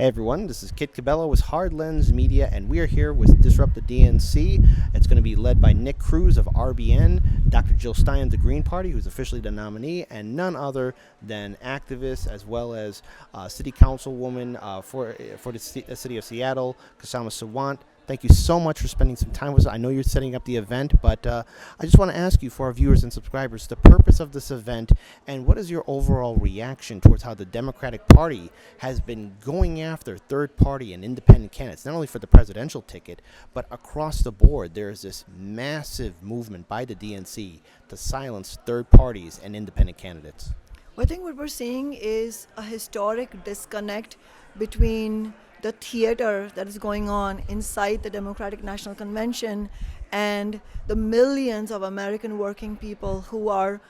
Hey everyone, this is Kit Cabello with Hard Lens Media, and we are here with Disrupt the DNC. It's going to be led by Nick Cruz of RBN, Dr. Jill Stein of the Green Party, who's officially the nominee, and none other than activist as well as City Councilwoman for the city of Seattle, Kshama Sawant. Thank you so much for spending some time with us. I know you're setting up the event, but I just want to ask you, for our viewers and subscribers, the purpose of this event and what is your overall reaction towards how the Democratic Party has been going after third-party and independent candidates, not only for the presidential ticket, but across the board. There is this massive movement by the DNC to silence third parties and independent candidates. Well, I think what we're seeing is a historic disconnect between the theater that is going on inside the Democratic National Convention and the millions of American working people who are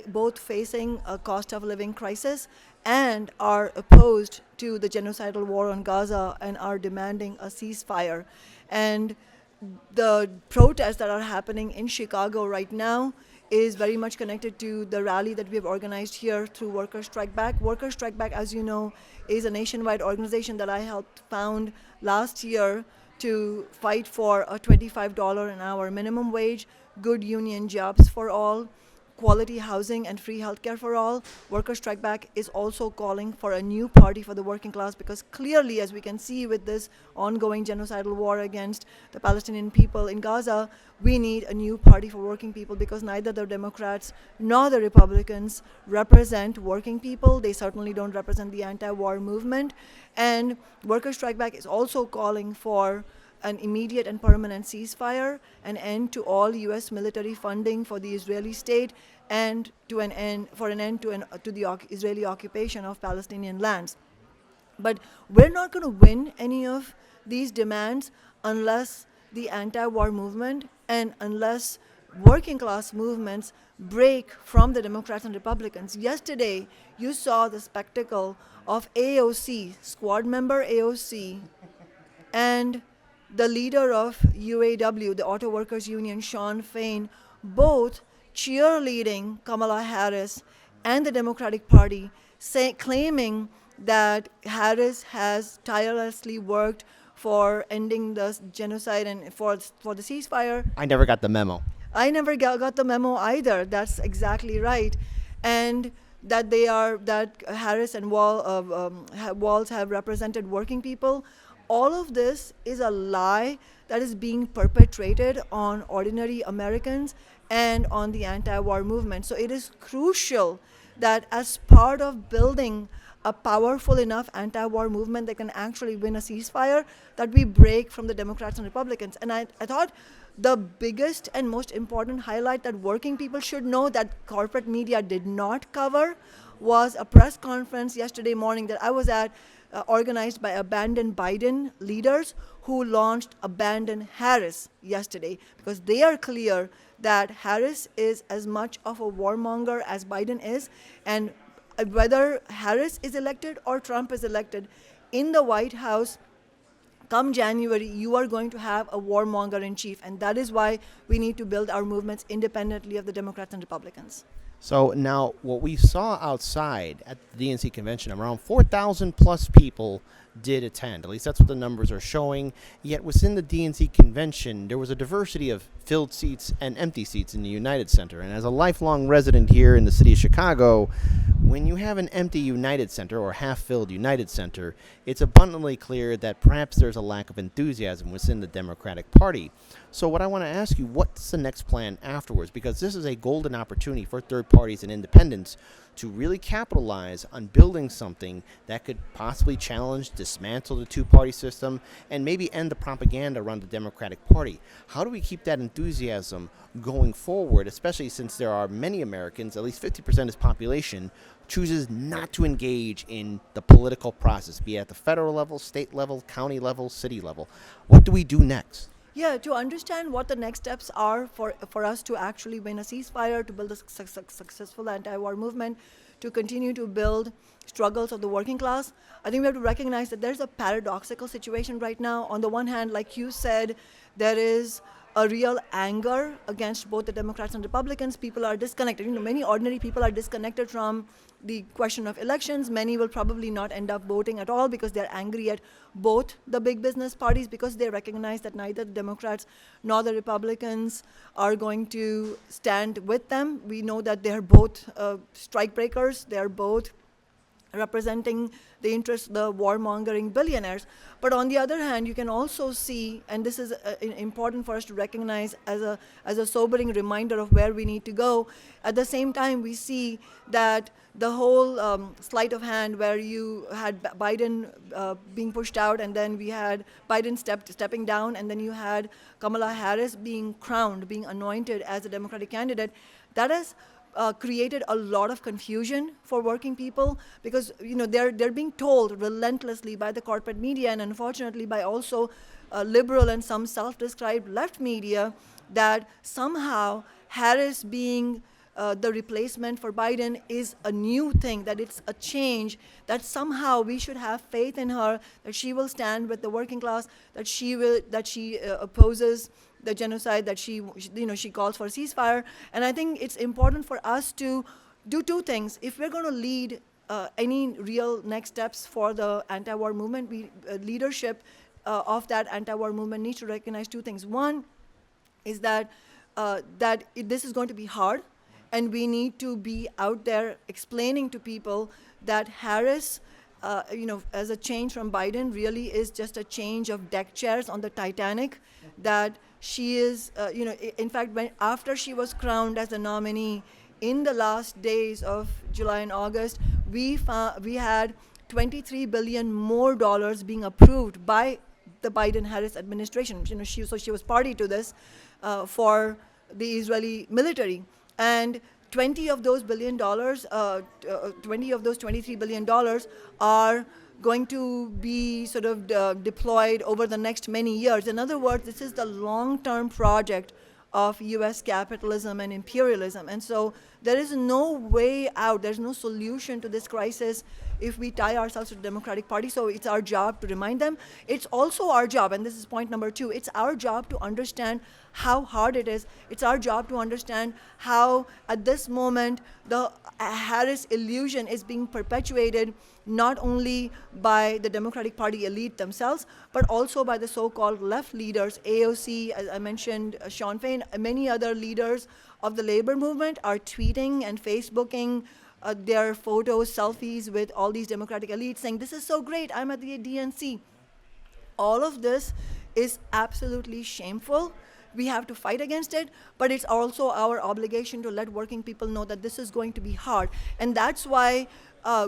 both facing a cost of living crisis and are opposed to the genocidal war on Gaza and are demanding a ceasefire. And the protests that are happening in Chicago right now is very much connected to the rally that we have organized here through Workers Strike Back. Workers Strike Back, as you know, is a nationwide organization that I helped found last year to fight for a $25 an hour minimum wage, good union jobs for all, quality housing and free healthcare for all. Workers Strike Back is also calling for a new party for the working class because clearly, as we can see with this ongoing genocidal war against the Palestinian people in Gaza, we need a new party for working people because neither the Democrats nor the Republicans represent working people. They certainly don't represent the anti-war movement. And Workers Strike Back is also calling for an immediate and permanent ceasefire, an end to all U.S. military funding for the Israeli state, and to an end to the Israeli occupation of Palestinian lands. But we're not going to win any of these demands unless the anti-war movement and unless working class movements break from the Democrats and Republicans. Yesterday, you saw the spectacle of AOC, squad member AOC, and the leader of UAW, the Auto Workers Union, Sean Fain, both cheerleading Kamala Harris and the Democratic Party, claiming that Harris has tirelessly worked for ending the genocide and for the ceasefire. I never got the memo. I never got the memo either. That's exactly right. And that Harris and Walz have represented working people. All of this is a lie that is being perpetrated on ordinary Americans and on the anti-war movement. So it is crucial that as part of building a powerful enough anti-war movement that can actually win a ceasefire, that we break from the Democrats and Republicans. And I thought the biggest and most important highlight that working people should know that corporate media did not cover was a press conference yesterday morning that I was at, organized by Abandon Biden leaders who launched Abandon Harris yesterday because they are clear that Harris is as much of a warmonger as Biden is, and whether Harris is elected or Trump is elected in the White House come January, you are going to have a warmonger in chief, and that is why we need to build our movements independently of the Democrats and Republicans. So now what we saw outside at the DNC convention, around 4,000 plus people did attend. At least that's what the numbers are showing. Yet within the DNC convention, there was a diversity of filled seats and empty seats in the United Center. And as a lifelong resident here in the city of Chicago, when you have an empty United Center or half-filled United Center, it's abundantly clear that perhaps there's a lack of enthusiasm within the Democratic Party. So what I want to ask you, what's the next plan afterwards? Because this is a golden opportunity for third parties and independents to really capitalize on building something that could possibly challenge, dismantle the two-party system, and maybe end the propaganda around the Democratic Party. How do we keep that enthusiasm going forward, especially since there are many Americans, at least 50% of this population, chooses not to engage in the political process, be it at the federal level, state level, county level, city level? What do we do next? Yeah, to understand what the next steps are for us to actually win a ceasefire, to build a successful anti-war movement, to continue to build struggles of the working class, I think we have to recognize that there's a paradoxical situation right now. On the one hand, like you said, there is a real anger against both the Democrats and Republicans. People are disconnected. Many ordinary people are disconnected from the question of elections. Many will probably not end up voting at all because they're angry at both the big business parties, because they recognize that neither the Democrats nor the Republicans are going to stand with them. We know that they're both strike breakers. They're both representing the interests of the warmongering billionaires. But on the other hand, you can also see, and this is important for us to recognize as a sobering reminder of where we need to go. At the same time, we see that the whole sleight of hand, where you had Biden being pushed out, and then we had Biden stepping down, and then you had Kamala Harris being crowned, being anointed as a Democratic candidate, that has created a lot of confusion for working people, because they're being told relentlessly by the corporate media, and unfortunately by also liberal and some self-described left media, that somehow Harris being the replacement for Biden is a new thing, that it's a change, that somehow we should have faith in her, that she will stand with the working class, that she opposes the genocide, that she calls for a ceasefire. And I think it's important for us to do two things. If we're going to lead any real next steps for the anti-war movement, leadership of that anti-war movement needs to recognize two things. One is that this is going to be hard, and we need to be out there explaining to people that Harris, as a change from Biden, really is just a change of deck chairs on the Titanic, that she is, in fact, after she was crowned as the nominee in the last days of July and August, we had $23 billion more dollars being approved by the Biden-Harris administration. So she was party to this for the Israeli military. And 20 of those $23 billion are going to be sort of deployed over the next many years. In other words, this is the long-term project of U.S. capitalism and imperialism. And so there is no way out, there's no solution to this crisis if we tie ourselves to the Democratic Party. So it's our job to remind them. It's also our job, and this is point number 2, it's our job to understand how hard it is. It's our job to understand how, at this moment, the Harris illusion is being perpetuated not only by the Democratic Party elite themselves, but also by the so-called left leaders, AOC, as I mentioned, Sean Fain, many other leaders of the labor movement are tweeting and Facebooking their photos, selfies with all these Democratic elites saying, this is so great, I'm at the DNC. All of this is absolutely shameful. We have to fight against it, but it's also our obligation to let working people know that this is going to be hard. And that's why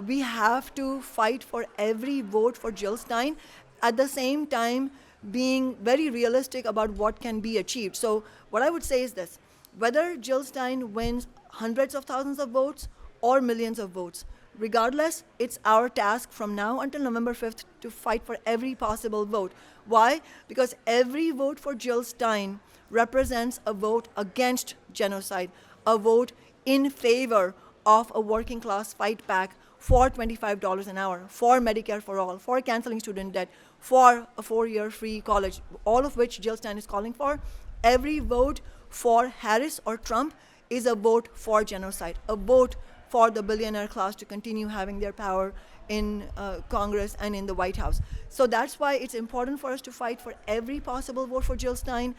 we have to fight for every vote for Jill Stein, at the same time being very realistic about what can be achieved. So what I would say is this: whether Jill Stein wins hundreds of thousands of votes or millions of votes, regardless, it's our task from now until November 5th to fight for every possible vote. Why? Because every vote for Jill Stein represents a vote against genocide, a vote in favor of a working class fight back for $25 an hour, for Medicare for all, for canceling student debt, for a 4-year free college, all of which Jill Stein is calling for. Every vote for Harris or Trump is a vote for genocide, a vote for the billionaire class to continue having their power in Congress and in the White House. So that's why it's important for us to fight for every possible vote for Jill Stein,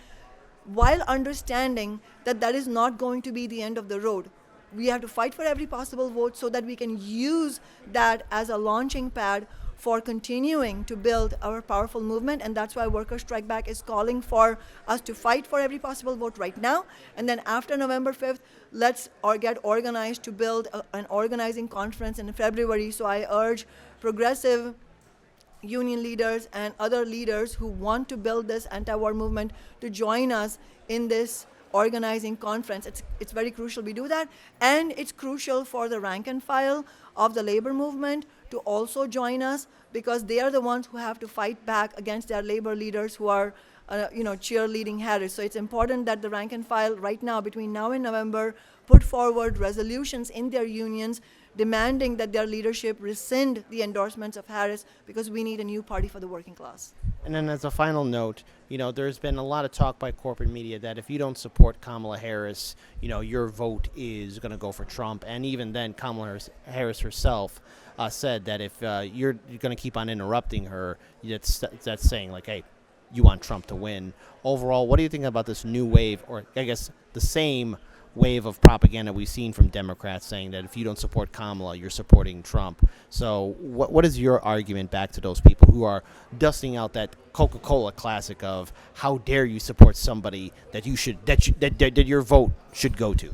while understanding that that is not going to be the end of the road. We have to fight for every possible vote so that we can use that as a launching pad for continuing to build our powerful movement. And that's why Workers' Strike Back is calling for us to fight for every possible vote right now. And then after November 5th, let's get organized to build an organizing conference in February. So I urge progressive union leaders and other leaders who want to build this anti-war movement to join us in this organizing conference. It's very crucial we do that, and it's crucial for the rank and file of the labor movement to also join us, because they are the ones who have to fight back against their labor leaders who are cheerleading Harris. So it's important that the rank and file right now, between now and November, put forward resolutions in their unions demanding that their leadership rescind the endorsements of Harris because we need a new party for the working class. And then as a final note, there's been a lot of talk by corporate media that if you don't support Kamala Harris, your vote is going to go for Trump. And even then, Kamala Harris herself said that if you're going to keep on interrupting her, that's saying like, hey, you want Trump to win. Overall, what do you think about this new wave, or I guess the same wave of propaganda we've seen from Democrats saying that if you don't support Kamala, you're supporting Trump? So what is your argument back to those people who are dusting out that Coca-Cola classic of how dare you support somebody that that your vote should go to?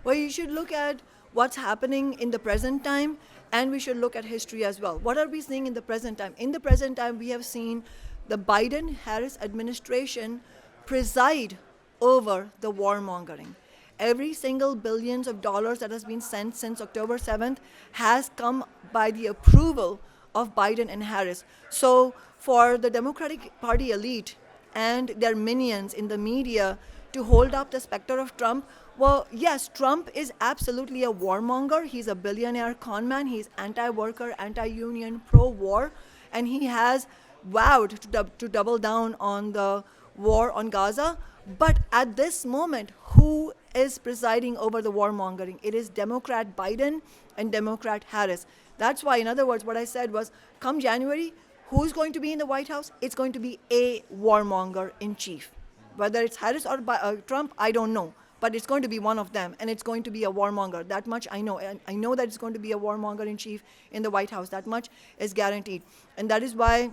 Well, you should look at what's happening in the present time, and we should look at history as well. What are we seeing in the present time? In the present time, we have seen the Biden-Harris administration preside over the warmongering. Every single billions of dollars that has been sent since October 7th has come by the approval of Biden and Harris. So for the Democratic Party elite and their minions in the media to hold up the specter of Trump, well, yes, Trump is absolutely a warmonger. He's a billionaire con man. He's anti-worker, anti-union, pro-war, and he has vowed to double down on the war on Gaza. But at this moment, who is presiding over the warmongering? It is Democrat Biden and Democrat Harris. That's why, in other words, what I said was, come January, who's going to be in the White House? It's going to be a warmonger in chief. Whether it's Harris or Trump, I don't know. But it's going to be one of them, and it's going to be a warmonger. That much I know. And I know that it's going to be a warmonger in chief in the White House. That much is guaranteed. And that is why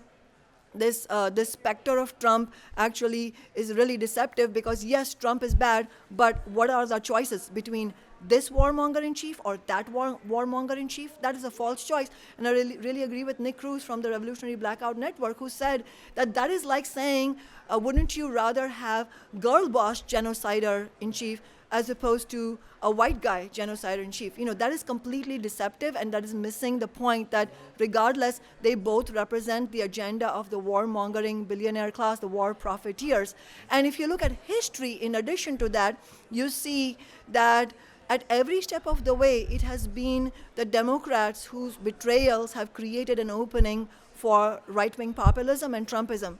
this specter of Trump actually is really deceptive, because yes, Trump is bad, but what are the choices between this warmonger in chief or that warmonger in chief? That is a false choice. And I really agree with Nick Cruz from the Revolutionary Blackout Network, who said that is like saying, wouldn't you rather have girl boss genocider in chief as opposed to a white guy genocider in chief? That is completely deceptive, and that is missing the point that regardless, they both represent the agenda of the warmongering billionaire class, the war profiteers. And if you look at history, in addition to that, you see that at every step of the way, it has been the Democrats whose betrayals have created an opening for right-wing populism and Trumpism.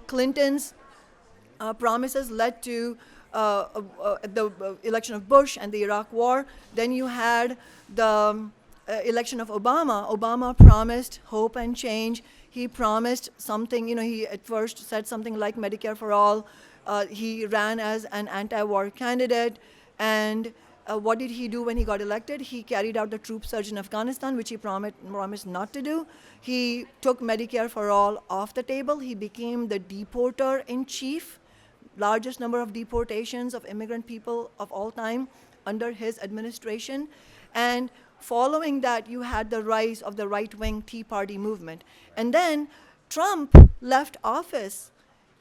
Clinton's promises led to the election of Bush and the Iraq War. Then you had the election of Obama. Obama promised hope and change. He promised something, he at first said something like Medicare for all. He ran as an anti-war candidate. And what did he do when he got elected? He carried out the troop surge in Afghanistan, which he promised not to do. He took Medicare for all off the table. He became the deporter in chief. Largest number of deportations of immigrant people of all time under his administration. And following that, you had the rise of the right-wing Tea Party movement. And then Trump left office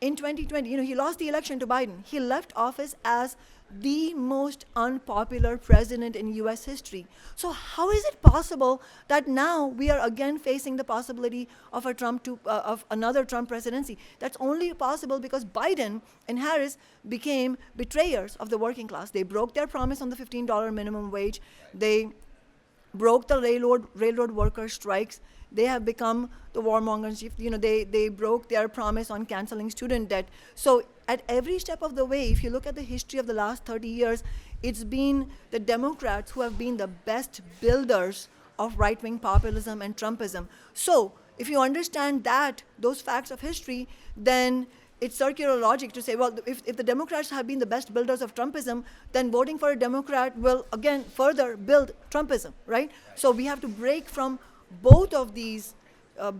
in 2020. He lost the election to Biden. He left office as the most unpopular president in US history. So how is it possible that now we are again facing the possibility of of another Trump presidency? That's only possible because Biden and Harris became betrayers of the working class. They broke their promise on the $15 minimum wage. They broke the railroad worker strikes. They have become the warmongers. They broke their promise on canceling student debt. So at every step of the way, if you look at the history of the last 30 years, it's been the Democrats who have been the best builders of right-wing populism and Trumpism. So if you understand those facts of history, then it's circular logic to say, well, if the Democrats have been the best builders of Trumpism, then voting for a Democrat will, again, further build Trumpism, right? So we have to break from both of these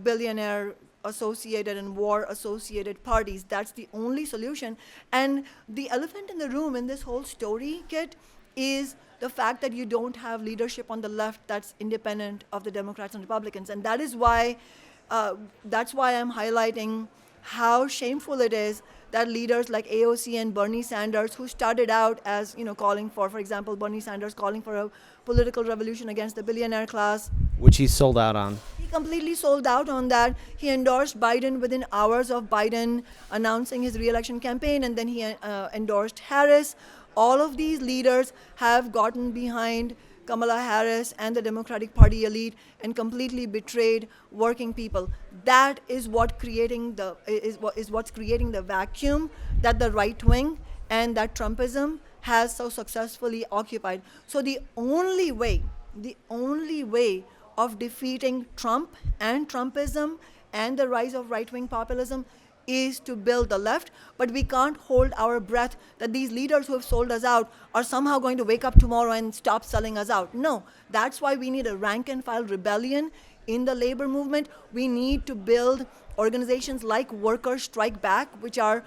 billionaire associated and war associated parties. That's the only solution. And the elephant in the room in this whole story, Kit, is the fact that you don't have leadership on the left that's independent of the Democrats and Republicans. And that is why I'm highlighting how shameful it is that leaders like AOC and Bernie Sanders, who started out as, calling for example, Bernie Sanders calling for a political revolution against the billionaire class, which he sold out on. He completely sold out on that. He endorsed Biden within hours of Biden announcing his re-election campaign, and then he endorsed Harris. All of these leaders have gotten behind Kamala Harris and the Democratic Party elite and completely betrayed working people. That is what creating the is what's creating the vacuum that the right wing and that Trumpism has so successfully occupied. So the only way of defeating Trump and Trumpism and the rise of right-wing populism is to build the left, but we can't hold our breath that these leaders who have sold us out are somehow going to wake up tomorrow and stop selling us out. No, that's why we need a rank and file rebellion in the labor movement. We need to build organizations like Workers Strike Back, which are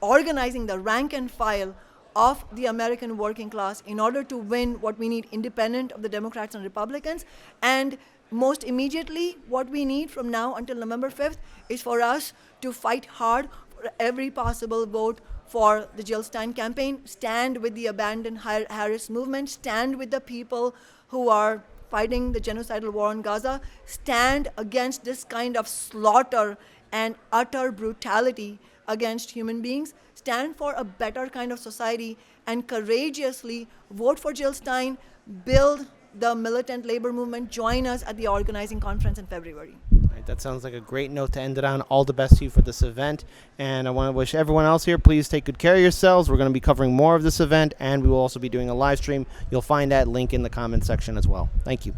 organizing the rank and file of the American working class in order to win what we need, independent of the Democrats and Republicans. And most immediately, what we need from now until November 5th is for us to fight hard for every possible vote for the Jill Stein campaign, stand with the abandoned Harris movement, stand with the people who are fighting the genocidal war on Gaza, stand against this kind of slaughter and utter brutality against human beings, stand for a better kind of society, and courageously vote for Jill Stein, build the militant labor movement, join us at the organizing conference in February. Right, that sounds like a great note to end it on. All the best to you for this event. And I want to wish everyone else here, please take good care of yourselves. We're going to be covering more of this event, and we will also be doing a live stream. You'll find that link in the comment section as well. Thank you.